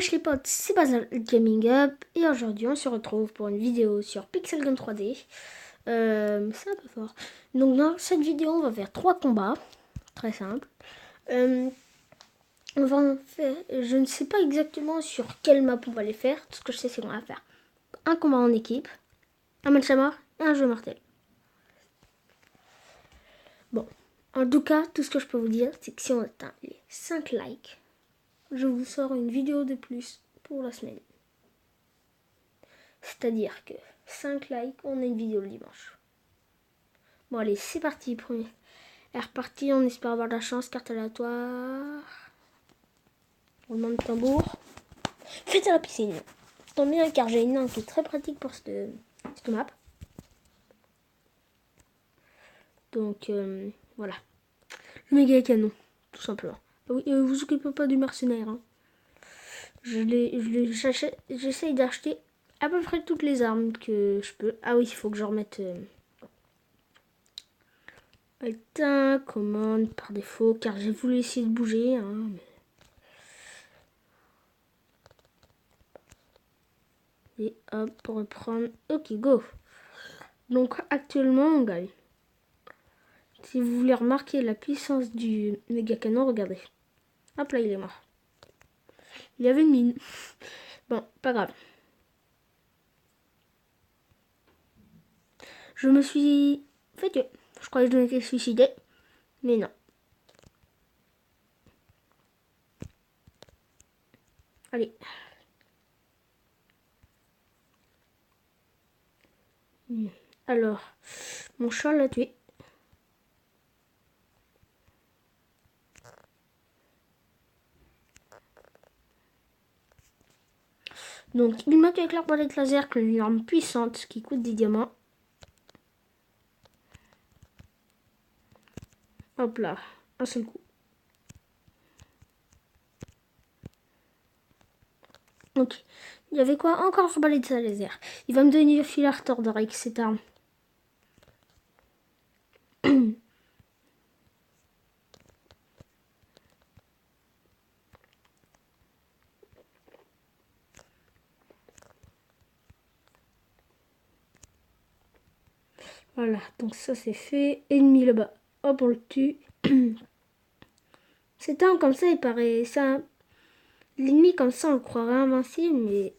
Wesh les potes, c'est Basal Gaming Up et aujourd'hui on se retrouve pour une vidéo sur Pixel Gun 3D. C'est un peu fort. Donc dans cette vidéo on va faire 3 combats, très simple. On va en faire, je ne sais pas exactement sur quelle map on va les faire. Tout ce que je sais c'est qu'on va faire un combat en équipe, un match à mort et un jeu mortel. Bon, en tout cas tout ce que je peux vous dire c'est que si on atteint les 5 likes, je vous sors une vidéo de plus pour la semaine. C'est-à-dire que 5 likes, on a une vidéo le dimanche. Bon allez, c'est parti, premier. est reparti, on espère avoir de la chance, carte aléatoire. Roulement de tambour. Faites à la piscine. Tant bien car j'ai une langue qui est très pratique pour cette map. Donc voilà. Le méga canon, tout simplement. Ah oui, vous occupez pas du mercenaire. Hein. J'essaye d'acheter à peu près toutes les armes que je peux. Ah oui, il faut que je remette... Alt, commande par défaut, car j'ai voulu essayer de bouger. Hein, et hop, pour reprendre. Ok, go. Donc actuellement, on gagne. Si vous voulez remarquer la puissance du méga canon, regardez. Hop là, il est mort. Il y avait une mine. Bon, pas grave. Je me suis fait tuer. Je croyais que je m'étais suicidé. Mais non. Allez. Alors, mon chat l'a tué. Donc, il m'a tué avec l'arbalète laser, qui est une arme puissante qui coûte des diamants. Hop là, un seul coup. Ok. Il y avait quoi? Encore l'arbalète laser. Il va me donner le fil à retordre avec cette arme. Voilà, donc ça c'est fait. Ennemi là-bas. Hop, on le tue. Cette arme comme ça, il paraît... ça. L'ennemi comme ça, on le croirait invincible, mais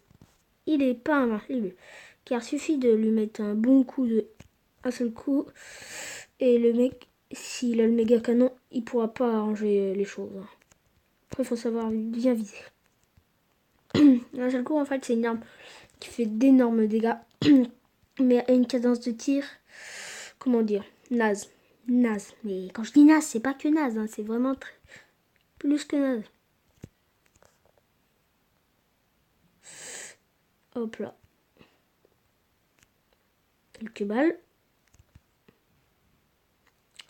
il est pas invincible. Car il suffit de lui mettre un bon coup de... un seul coup. Et le mec, s'il a le méga canon, il pourra pas arranger les choses. Après, il faut savoir bien viser. Un seul coup, en fait, c'est une arme qui fait d'énormes dégâts. Mais à une cadence de tir, comment dire, naze. Naze. Mais quand je dis naze, c'est pas que naze, hein, c'est vraiment plus que naze. Hop là. Quelques balles.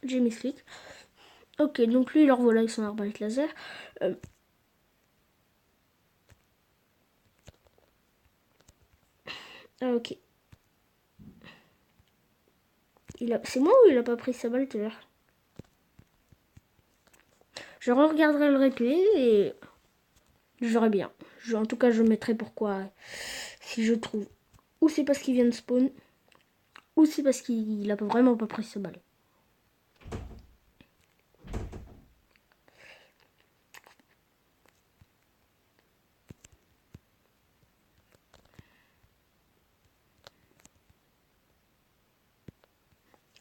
J'ai mis flic. Ok, donc lui, il leur voilà avec son arbalète laser. Ah, ok. C'est moi ou il a pas pris sa balle tout à l'heure? Je regarderai le replay et je verrai bien. En tout cas, je mettrai pourquoi si je trouve. Ou c'est parce qu'il vient de spawn, ou c'est parce qu'il a vraiment pas pris sa balle.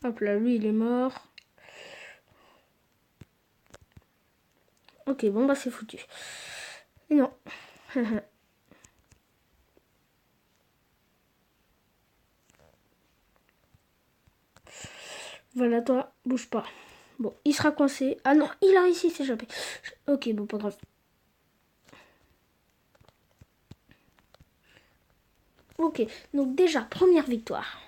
Hop là, lui il est mort. Ok, bon bah c'est foutu. Et non. Voilà, toi, bouge pas. Bon, il sera coincé. Ah non, il a réussi à s'échapper. Ok, bon, pas grave. Ok, donc déjà, première victoire.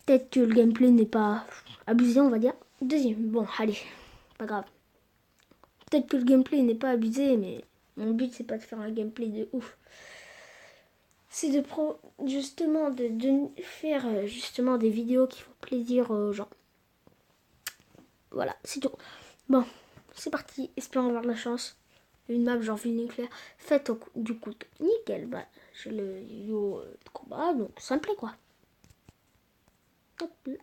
Peut-être que le gameplay n'est pas abusé, on va dire. Deuxième, bon, allez, pas grave. Peut-être que le gameplay n'est pas abusé, mais mon but, c'est pas de faire un gameplay de ouf. C'est de justement de faire justement des vidéos qui font plaisir aux gens. Voilà, c'est tout. Bon, c'est parti. Espérons avoir de la chance. une map genre ville nucléaire faite du coup nickel. Bah, j'ai le yo de combat, donc ça me plaît quoi. Hop là.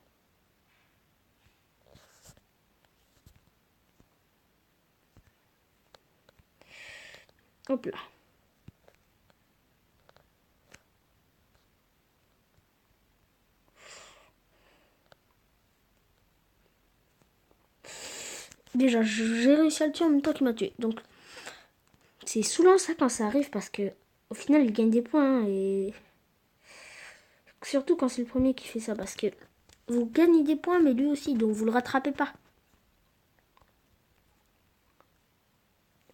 Hop là. Déjà, j'ai réussi à le tuer en même temps qu'il m'a tué. Donc, c'est saoulant ça quand ça arrive parce que au final, il gagne des points. Hein, et surtout quand c'est le premier qui fait ça parce que vous gagnez des points, mais lui aussi, donc vous le rattrapez pas.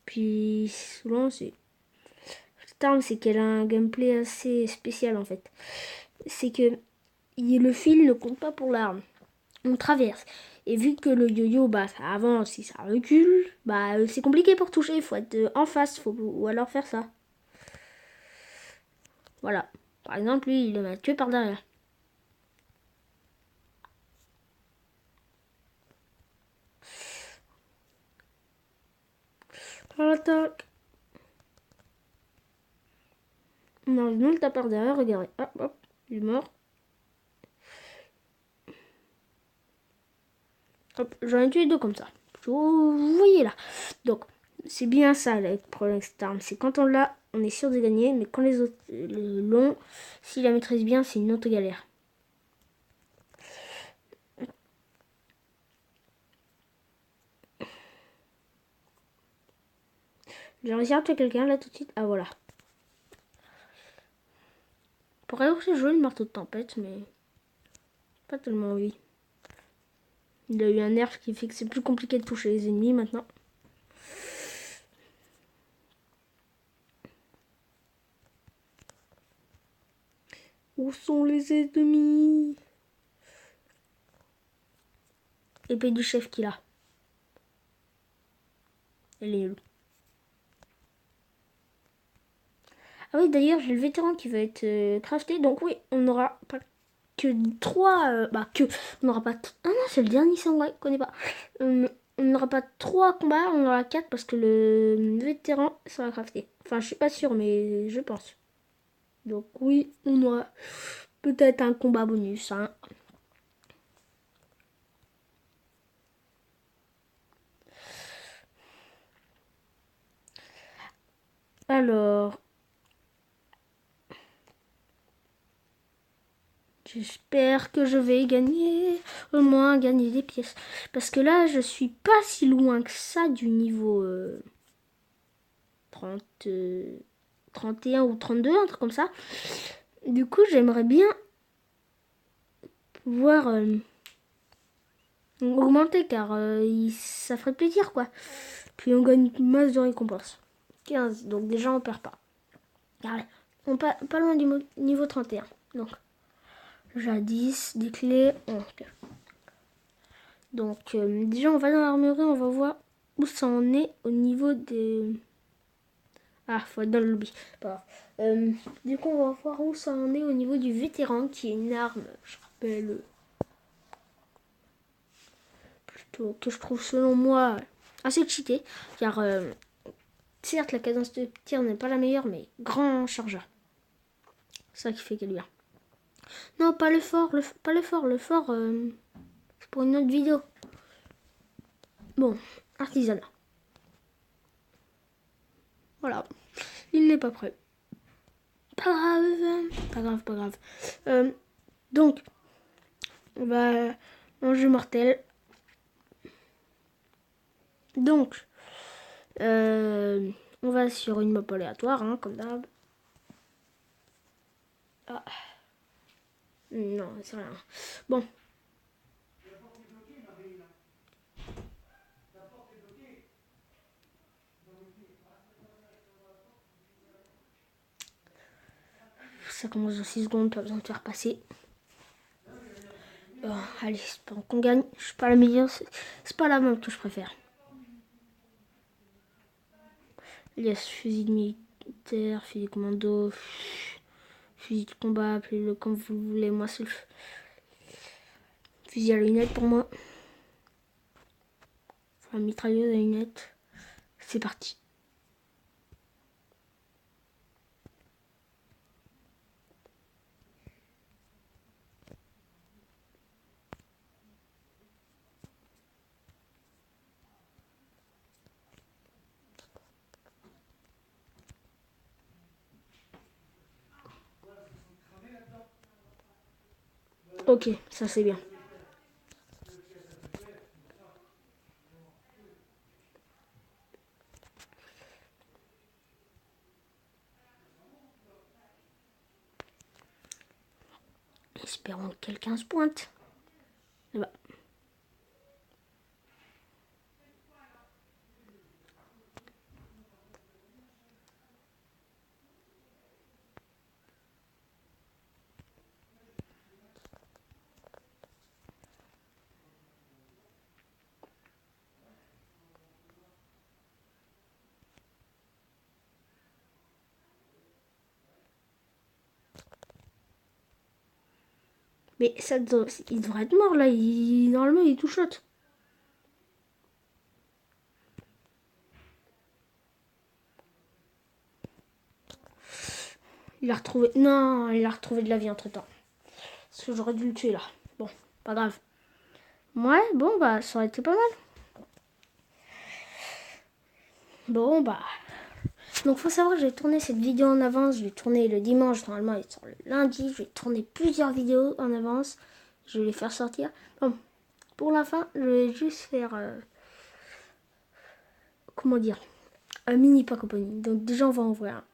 Puis, saoulant, c'est. Cette c'est qu'elle a un gameplay assez spécial en fait. C'est que le fil ne compte pas pour l'arme. On traverse. Et vu que le yo-yo, bah, ça avance et ça recule, bah, c'est compliqué pour toucher. Il faut être en face, ou alors faire ça. Voilà. Par exemple, lui, il m'a tué par derrière. Attaque. Non, non, le tape par derrière, regardez. Hop, hop, il est mort. Hop, j'en ai tué deux comme ça. Vous voyez là. Donc, c'est bien ça le problème avec cette arme. C'est quand on l'a, on est sûr de gagner. Mais quand les autres l'ont, s'il la maîtrise bien, c'est une autre galère. J'ai réussi à tuer quelqu'un là tout de suite. Ah voilà. On pourrait aussi jouer le marteau de tempête, mais pas tellement envie. Il a eu un nerf qui fait que c'est plus compliqué de toucher les ennemis maintenant. Où sont les ennemis? Épée du chef qu'il a. Elle est où? Ah oui, d'ailleurs, j'ai le vétéran qui va être crafté. Donc oui, on n'aura pas que 3... on n'aura pas... Ah non, c'est le dernier samouraï, je connais pas. On n'aura pas 3 combats, on aura 4 parce que le vétéran sera crafté. Enfin, je suis pas sûre, mais je pense. Donc oui, on aura peut-être un combat bonus. Hein. Alors... J'espère que je vais gagner, au moins gagner des pièces. Parce que là, je suis pas si loin que ça du niveau 30, 31 ou 32, un truc comme ça. Du coup, j'aimerais bien pouvoir augmenter car ça ferait plaisir quoi. Puis on gagne une masse de récompenses. 15, donc déjà on perd pas. Regardez, on pas loin du niveau 31. Donc, jadis, des clés, 11. Donc, déjà, on va dans l'armurerie, on va voir où ça en est au niveau des... Ah, faut être dans le lobby. Du coup, on va voir où ça en est au niveau du vétéran, qui est une arme, je rappelle, plutôt que je trouve, selon moi, assez cheatée. Car, certes, la cadence de tir n'est pas la meilleure, mais grand chargeur. C'est ça qui fait qu'elle est bien. Non, pas le fort, pas le fort. Le fort, c'est pour une autre vidéo. Bon, artisanat. Voilà. Il n'est pas prêt. Pas grave, pas grave. Donc, on va manger mortel. Donc, on va sur une map aléatoire, hein, comme d'hab. Ah. Non, c'est rien. Bon. Ça commence dans 6 secondes, pas besoin de faire passer. Bon, allez, espérons qu'on gagne. Je suis pas la meilleure, c'est pas la map que je préfère. Yes, fusil de militaire, fusil de commando, fusil de combat, appelez-le comme vous voulez. Moi, c'est le fusil à lunettes pour moi. Enfin, mitrailleuse à lunettes. C'est parti. Ok, ça c'est bien. Espérons que quelqu'un se pointe. Là-bas. Mais ça, il devrait être mort là. Normalement, il est tout shot. Il a retrouvé. Non, il a retrouvé de la vie entre temps. Parce que j'aurais dû le tuer là. Bon, pas grave. Ouais, bon, bah, ça aurait été pas mal. Bon, bah. Donc, faut savoir que j'ai tourné cette vidéo en avance. Je l'ai tournée le dimanche. Normalement, elle sort le lundi. Je vais tourner plusieurs vidéos en avance. Je vais les faire sortir. Bon, pour la fin, je vais juste faire. Comment dire, un mini pack opening. Donc, déjà, on va en ouvrir un.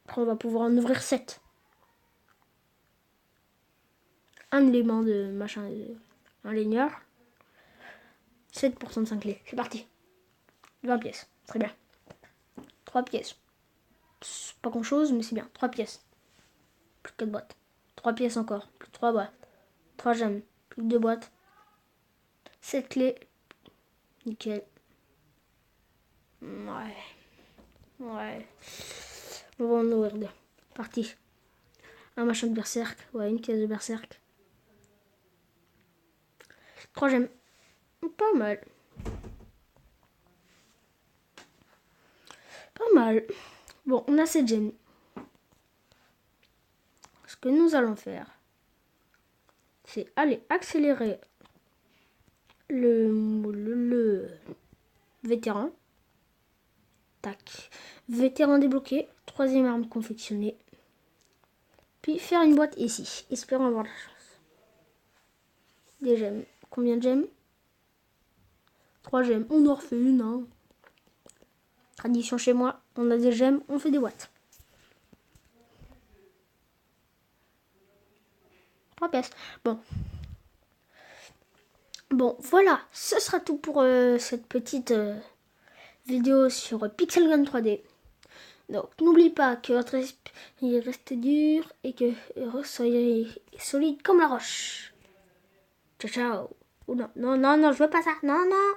Après, on va pouvoir en ouvrir 7. Un élément de machin. Un laigneur. 7% de 5 clés. C'est parti. 20 pièces. Très bien. 3 pièces. C'est pas grand chose, mais c'est bien. 3 pièces. Plus que 4 boîtes. 3 pièces encore. Plus 3 boîtes. 3 gemmes. Plus que 2 boîtes. 7 clés. Nickel. Ouais. Ouais. On va en ouvrir 2. Parti. Un machin de berserk. Ouais, une caisse de berserk. 3 gemmes. Pas mal. Pas mal. Bon, on a 7 gemmes. Ce que nous allons faire, c'est aller accélérer le vétéran. Tac. Vétéran débloqué. 3e arme confectionnée. Puis faire une boîte ici. Espérons avoir la chance. Des gemmes. Combien de gemmes? 3 gemmes. On en refait une. Hein. Tradition chez moi. On a des gemmes. On fait des boîtes. 3 pièces. Bon. Bon, voilà. Ce sera tout pour cette petite vidéo sur Pixel Gun 3D. Donc, n'oublie pas que votre esprit reste dur et que soyez solide comme la roche. Ciao, ciao. Oh non, non, non, non, je veux pas ça. Non, non.